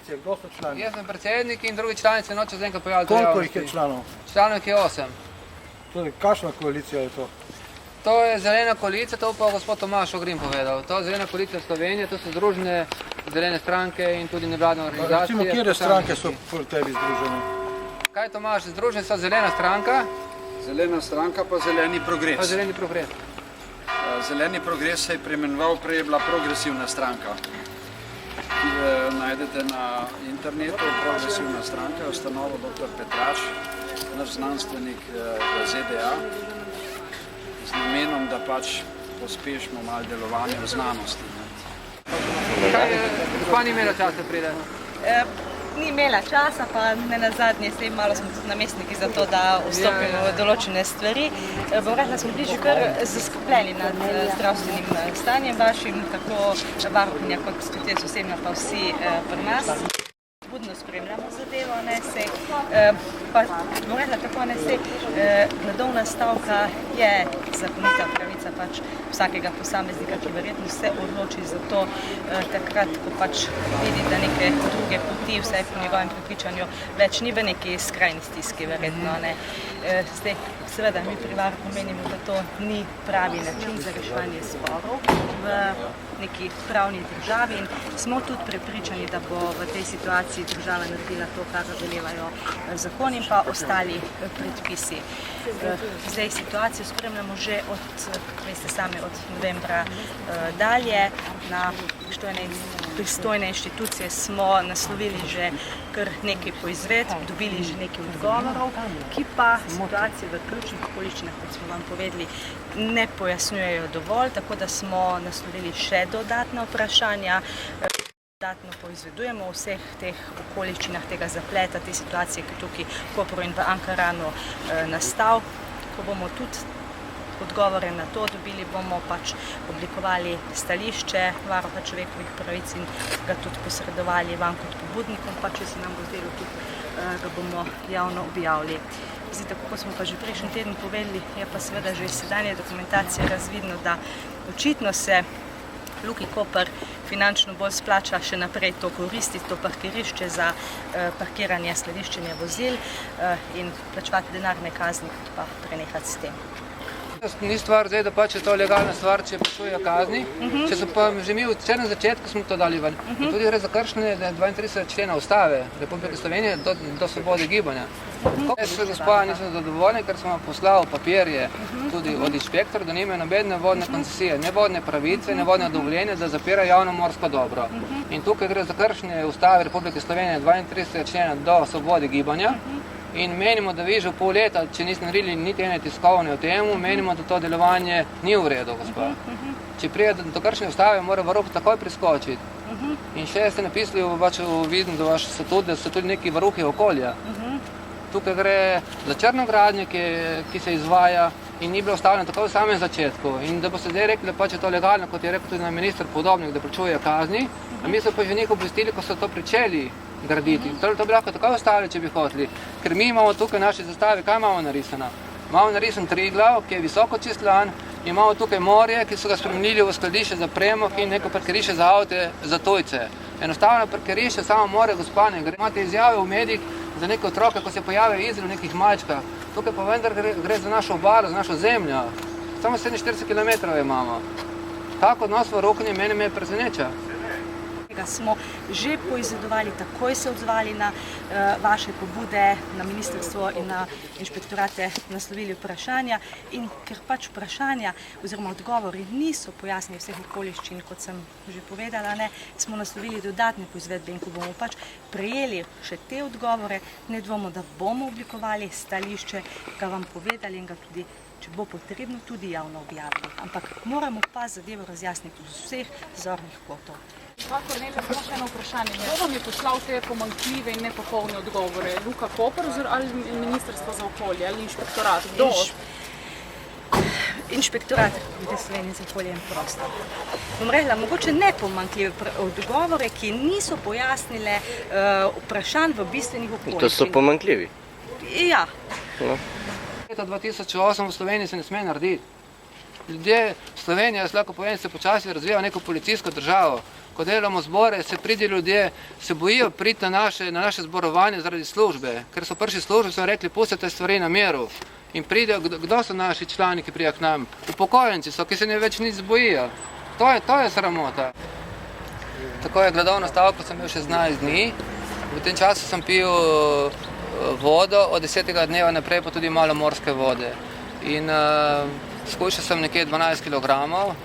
koalicije, kdo so člani? Jaz sem predsednik in drugi člani se noče zaenkrat pojaviti. Koliko jih je članov? Članov je 8. Torej, kakšna koalicija je to? To je zelena koalicija, to pa gospod Tomaž Ogrin povedal. To je zelena koalicija Slovenije, to so združene zelene stranke in tudi nevladne organizacije. Recimo, kjere stranke so pri tebi združene? Kaj Tomaž, združene so zelena stranka? Zelena stranka pa zeleni progres. Pa zeleni progres. Zeleni progres se je preimenoval, prej je bila progresivna stranka. Ki najdete na internetu, progresivna stranka, ustanovo dr. Petraš, naš znanstvenik v ZDA, z namenom, da pač pospešimo malo delovanje v znanosti. Kaj je, gospa ni imela časa pride? Ni imela časa, pa ne nazadnje, malo smo tudi namestniki za to, da vstopimo v določene stvari. Bom rekla, smo bili že kar zaskrbljeni nad zdravstvenim stanjem vašim, tako varuhinja kot tudi osebno pa vsi pri nas. Budno spremljamo zadevo, pa bom rekla tako, gladovna stavka je zakonita pravica pač vsakega posameznika, ki verjetno se odloči za to takrat, ko pač vidi, da neke druge poti, vsaj po njegovem prepričanju, več ni v neki skrajni stiski, verjetno. Zdaj, seveda, mi pri varuhu menimo, da to ni pravi način za reševanje sporov v neki pravni državi in smo tudi prepričani, da bo v tej situaciji država naredila to, kar velevajo zakoni in pa ostali predpisi. Zdaj situacijo spremljamo že od, veste sami, od novembra dalje. Na pristojne inštitucije smo naslovili že kar nekaj poizvedb, dobili že nekaj odgovorov, ki pa situacije v ključnih okoliščinah, kot smo vam povedali, ne pojasnjujejo dovolj, tako da smo naslovili še dodatna vprašanja. Dodatno poizvedujemo o vseh teh okoliščinah tega zapleta, te situacije, ki tukaj v Kopru in v Ankaranu nastal. Ko bomo tudi odgovore na to dobili, bomo pač oblikovali stališče Varuha človekovih pravic in ga tudi posredovali vam kot pobudnikom, pa če se nam bo zdelo tudi, ga bomo javno objavili. Zdaj, tako kot smo pa že prejšnji teden povedali, je pa seveda že iz sedanje dokumentacije razvidno, da očitno se Luki Koper finančno bolj splača še naprej to koristiti, to parkirišče za parkiranje, skladiščenje vozil in plačevati denarne kazni, kot pa prenehati s tem. Ni stvar zdaj, da pač je to legalna stvar, če plačujejo kazni. Če so pa že mi v črnem začetku smo to dali ven. Tudi gre za kršenje 32. člena Ustave Republike Slovenije do svobode gibanja. Jaz gospa nisem zadovoljni, ker smo poslali papirje tudi od inšpektorja, da nimajo nobene vodne koncesije, ne vodne pravice, ne vodne dovoljenja, da zapirajo javno morsko dobro. In tukaj gre za kršenje Ustave Republike Slovenije 32. člena do svobode gibanja. In menimo, da vi že v pol leta, če niste naredili niti ene tiskovne o tem, menimo, da to delovanje ni v redu, gospa. Če prije do kršenja Ustave, mora varuh takoj priskočiti. In še ste napisali v vaš statut, da so tudi neki varuhi okolja. Tukaj gre za črnogradnje, ki se izvaja in ni bilo ustavljeno tako v samem začetku. In da bo se zdaj rekli, da pač je to legalno, kot je rekel tudi minister Podobnik, da plačujejo kazni, a mi so pa že njih obvestili, ko so to pričeli graditi. To bi lahko tako ostali, če bi hoteli. Ker mi imamo tukaj naše zastave, kaj imamo narisano? Imamo narisan Triglav, ki je visoko čistlan, imamo tukaj morje, ki so ga spremenili v skladišče za premog in neko parkirišče za avte za tujce. Enostavno parkirišče, samo more, gospa, ne gre. Imate izjave v medijih za neke otroke, ko se pojavijo izrael v nekih mačkah. Tukaj pa vendar gre za našo obalo, za našo zemljo. Samo 47 km imamo. Tako odnos varuhinje mene me preseneča. Smo že poizvedovali, takoj se odzvali na vaše pobude, na ministrstvo in na inšpektorate naslovili vprašanja in ker pač vprašanja oziroma odgovori niso pojasnili vseh okoliščin, kot sem že povedala, smo naslovili dodatne poizvedbe in ko bomo pač prejeli še te odgovore, ne dvomimo, da bomo oblikovali stališče, ga vam povedali in ga tudi, če bo potrebno, tudi javno objavili. Ampak moramo pa zadevo razjasniti z vseh zornih kotov. Kako ne, samo še eno vprašanje. Kdo vam je poslal te pomanjkljive in nepopolne odgovore? Luka Koper ali Ministrstvo za okolje ali inšpektorat? Kdo? Inšpektorat Republike Slovenije za okolje in prostor. Bom rekla, mogoče nepomanjkljive odgovore, ki niso pojasnile vprašanj v bistvenih okoliščinah. To so pomanjkljivi? Ja. Leta 2008 v Sloveniji se ne sme narediti. Ljudje, Slovenija, jaz lahko povem, se počasi razvija neko policijsko državo. Ko delamo zbore, se pridi ljudje, se bojijo priti na naše zborovanje zaradi službe, ker so prišli službe, so rekli, pustite stvari na miru. In pridejo, kdo so naši člani, ki pridejo k nam? Upokojenci so, ki se ne več nič bojijo. To je sramota. Tako je gladovno stavko sem imel 16 dni. V tem času sem pil vodo, od 10. dneva naprej pa tudi malo morske vode. In skušal sem nekje 12 kg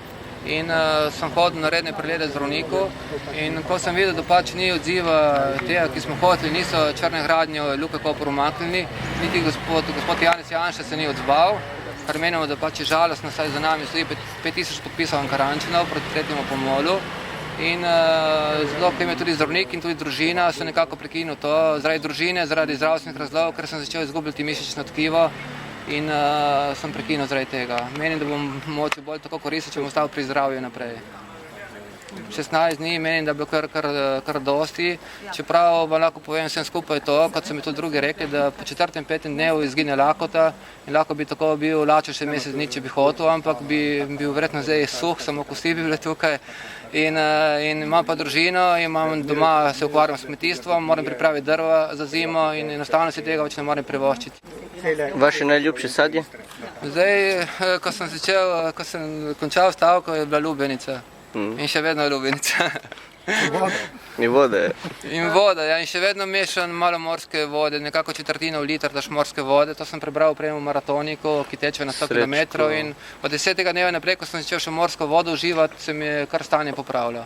in sem hodil na redne preglede zdravniku. In ko sem videl, da pač ni odziva tega, ki smo hoteli, niso Črne gradnje Luke Koper umaknili, niti gospod Janez Janša se ni odzval, kar menimo, da pač je žalostno, saj za nami stoji 5000 podpisov Ankarančanov proti tretjemu pomolu. In zelo, ker je tudi zdravnik in tudi družina, sem nekako prekinil to zaradi družine, zaradi zdravstvenih razlogov, ker sem začel izgubljati mišično tkivo in sem prekinil zaradi tega. Menim, da bom mogoče bolj tako koristil, če bom ostal pri zdravju naprej. 16 dni menim, da je bilo kar dosti, čeprav vam lahko povem vsem skupaj to, kot so mi tudi drugi rekli, da po 4. in 5. dnevu izgine lakota in lahko bi tako bil lačen še mesec dni, če bi hotel, ampak bi bil verjetno zdaj suh, samo kosti bi bile tukaj. In imam pa družino, imam doma, se ukvarjam s kmetijstvom, moram pripraviti drva za zimo in enostavno si tega več ne morem privoščiti. Vaše najljubše sadje? Zdaj, ko sem končal stavko, je bila lubenica. In še vedno je lubenica. In vode. In voda, ja, in še vedno mešam malo morske vode, nekako 1/4 litra daš morske vode. To sem prebral prej v maratoniku, ki teče na 100 km. In od 10. dneva naprej, ko sem začel še morsko vodo uživati, se mi je kar stanje popravilo.